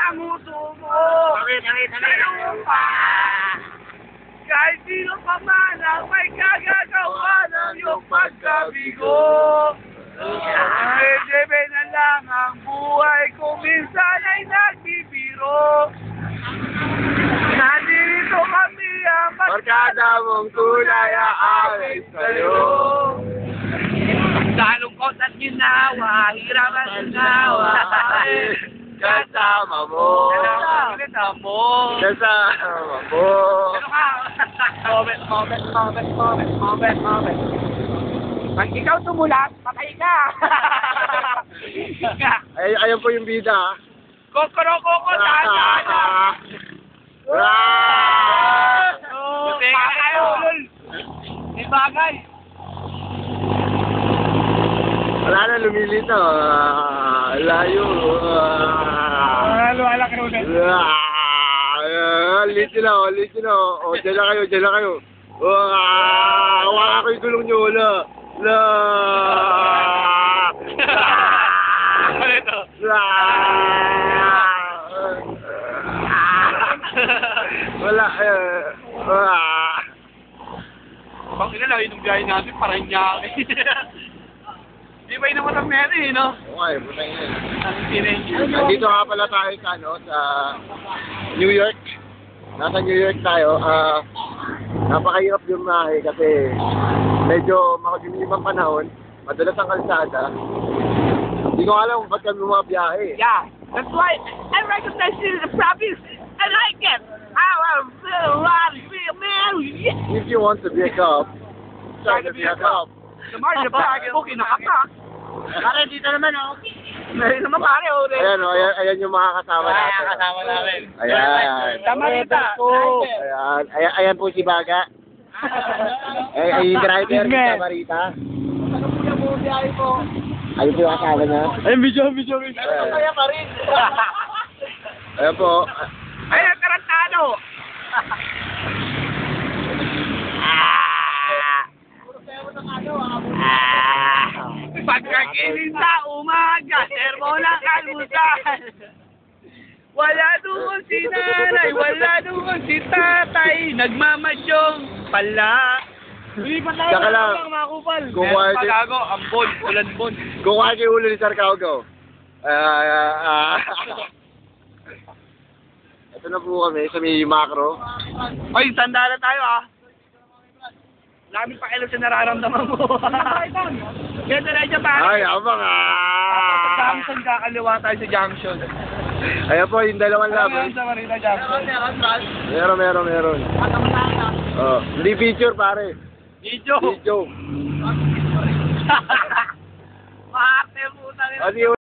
ang uso mo. Bakit? Lupa. Kahit sino pa man ang may kagagawa ng iyong pagkabigo. Debe na lang ang buhay kung minsan ay nagbibiro. Nandito kami ang Barkada mong tunay aamin sa'yo. Sa lungkot at ginawa, hirap at ginawa. Kasama mo. Kasama mo. Kasama mo. Moment. Pag ikaw tumulat, patay ka. Ayan po yung bida. Kokoro, tanda. May bagay. Wala na, lumilito. Layo. Wala ka rin. Litin na. O, dyan na kayo. Hawakan ko yung gulong nyo. Wala. Bang ina lang, yung biyahe natin, parang niya. Di ba inamat ang meri, no? Okay, buta yun. Ang Nandito nga pala tayo sa New York. Nasa New York tayo. Napakahirap bumiyahe kasi medyo makagumibang panahon. Madalas ang kalsada. Hindi ko alam ba't kami bumabiyahe. Yeah, that's why I recognize you in the province. I like it. How I feel right, man. If you want to be a cop, try to be a cop. The margin of back, okay, nakatak. Pare, dito naman, oh. Meron naman, pare, oh. Ayan yung mga kasama natin. Ayan. Tamarita. Ayan po si Baga. Ay, yung driver, si Tamarita. Ayun po yung asawa niya. Ay, video. Kaya pa rin. Ayan po. Ay, karantado. Pagkakiling sa umaga, sermo ng almusal. Wala doon si nanay, wala doon si tatay, nagmamadyong pala. Saka lang, kung ambon, ulan-bon. kung kaya kayo ulo ni Sarcaugo. Ito na po kami sa may macro. Oy, sandala tayo ah. Labi pa kailan sa nararamdaman mo. Ganda na dyan pare. Ay, abang Sa Junction, kakaliwa tayo sa Junction. Ayan po, yung dalawang Alam mo laban. yun sa Marina Junction. Meron. Oh, hindi picture pare. Video. Video. Maarte putang ina. Kasi